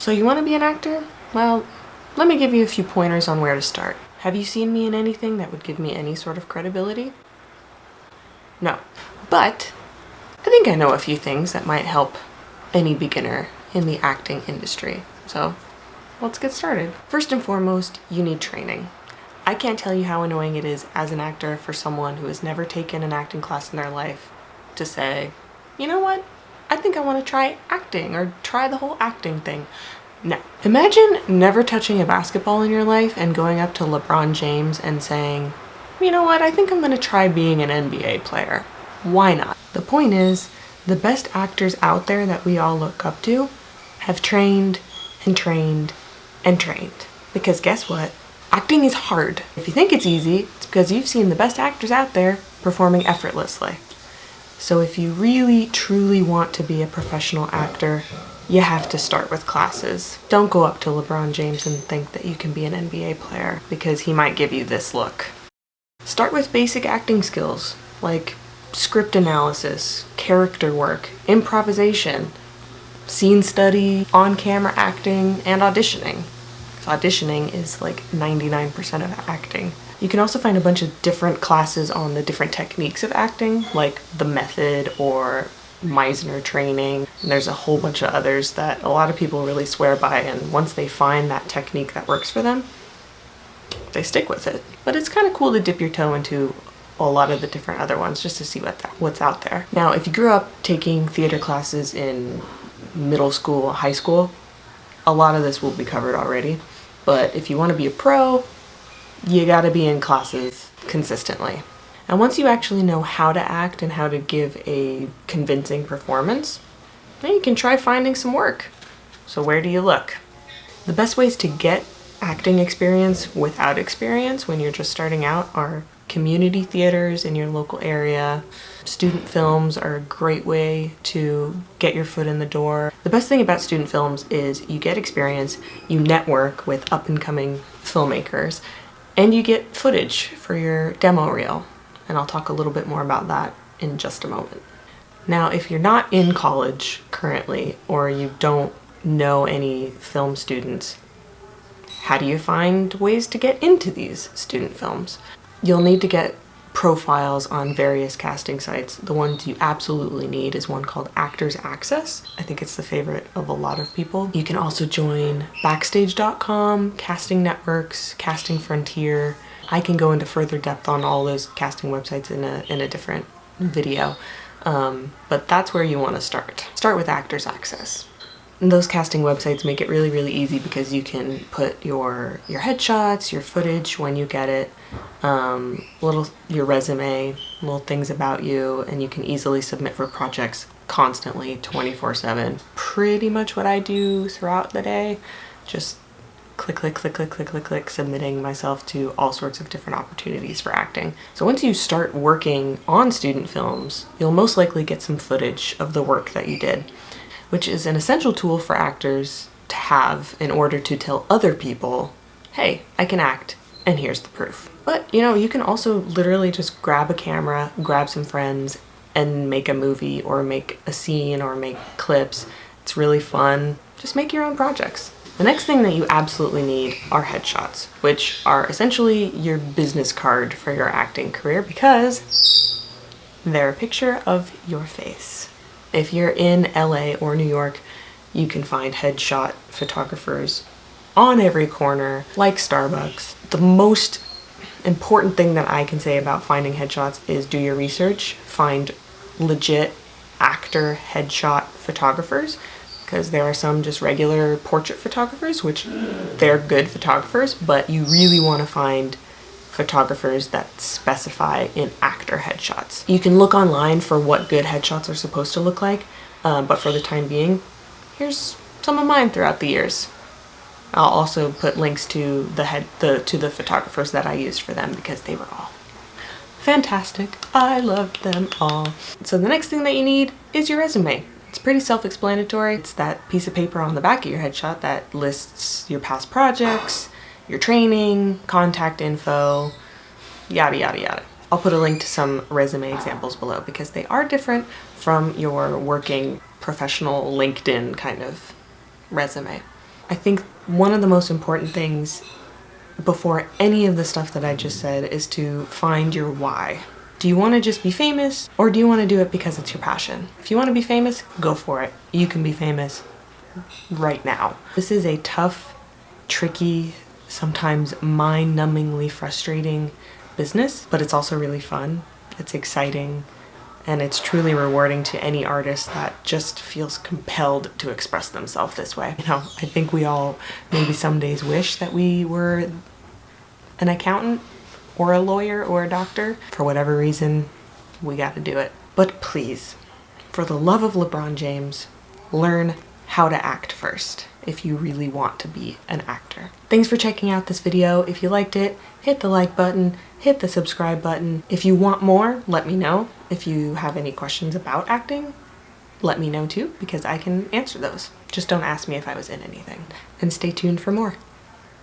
So you want to be an actor? Well, let me give you a few pointers on where to start. Have you seen me in anything that would give me any sort of credibility? No. But I think I know a few things that might help any beginner in the acting industry. So let's get started. First and foremost, you need training. I can't tell you how annoying it is as an actor for someone who has never taken an acting class in their life to say, you know what? I think I want to try acting or try the whole acting thing. No. Imagine never touching a basketball in your life and going up to LeBron James and saying, you know what? I think I'm going to try being an NBA player. Why not? The point is, the best actors out there that we all look up to have trained and trained and trained. Because guess what? Acting is hard. If you think it's easy, it's because you've seen the best actors out there performing effortlessly. So if you really, truly want to be a professional actor, you have to start with classes. Don't go up to LeBron James and think that you can be an NBA player because he might give you this look. Start with basic acting skills like script analysis, character work, improvisation, scene study, on-camera acting, and auditioning. Auditioning is like 99% of acting. You can also find a bunch of different classes on the different techniques of acting, like the method or Meisner training. And there's a whole bunch of others that a lot of people really swear by, and once they find that technique that works for them, they stick with it. But it's kind of cool to dip your toe into a lot of the different other ones just to see what's out there. Now, if you grew up taking theater classes in middle school, high school, a lot of this will be covered already. But if you want to be a pro, you gotta be in classes consistently. And once you actually know how to act and how to give a convincing performance, then you can try finding some work. So where do you look? The best ways to get acting experience without experience when you're just starting out are community theaters in your local area. Student films are a great way to get your foot in the door. The best thing about student films is you get experience, you network with up-and-coming filmmakers, and you get footage for your demo reel. And I'll talk a little bit more about that in just a moment. Now, if you're not in college currently, or you don't know any film students, how do you find ways to get into these student films? You'll need to get profiles on various casting sites. The ones you absolutely need is one called Actors Access. I think it's the favorite of a lot of people. You can also join Backstage.com, Casting Networks, Casting Frontier. I can go into further depth on all those casting websites in a different video, but that's where you want to start. Start with Actors Access. And those casting websites make it really, really easy because you can put your headshots, your footage when you get it, your resume, little things about you, and you can easily submit for projects constantly, 24/7. Pretty much what I do throughout the day, just click, click, click, click, click, click, click, submitting myself to all sorts of different opportunities for acting. So once you start working on student films, you'll most likely get some footage of the work that you did, which is an essential tool for actors to have in order to tell other people, hey, I can act, and here's the proof. But, you can also literally just grab a camera, grab some friends, and make a movie or make a scene or make clips. It's really fun. Just make your own projects. The next thing that you absolutely need are headshots, which are essentially your business card for your acting career because they're a picture of your face. If you're in LA or New York, you can find headshot photographers on every corner, like Starbucks. The most important thing that I can say about finding headshots is do your research, find legit actor headshot photographers, because there are some just regular portrait photographers, which they're good photographers, but you really want to find photographers that specify in actor headshots. You can look online for what good headshots are supposed to look like, but for the time being, here's some of mine throughout the years. I'll also put links to the photographers that I used for them because they were all fantastic. I loved them all. So the next thing that you need is your resume. It's pretty self-explanatory. It's that piece of paper on the back of your headshot that lists your past projects, your training, contact info, yada, yada, yada. I'll put a link to some resume examples below because they are different from your working professional LinkedIn kind of resume. I think one of the most important things before any of the stuff that I just said is to find your why. Do you want to just be famous, or do you want to do it because it's your passion? If you want to be famous, go for it. You can be famous right now. This is a tough, tricky, sometimes mind-numbingly frustrating business, but it's also really fun. It's exciting, and it's truly rewarding to any artist that just feels compelled to express themselves this way. You know, I think we all maybe some days wish that we were an accountant or a lawyer or a doctor. For whatever reason, we got to do it. But please, for the love of LeBron James, learn how to act first if you really want to be an actor. Thanks for checking out this video. If you liked it, hit the like button, hit the subscribe button. If you want more, let me know. If you have any questions about acting, let me know too, because I can answer those. Just don't ask me if I was in anything. And stay tuned for more.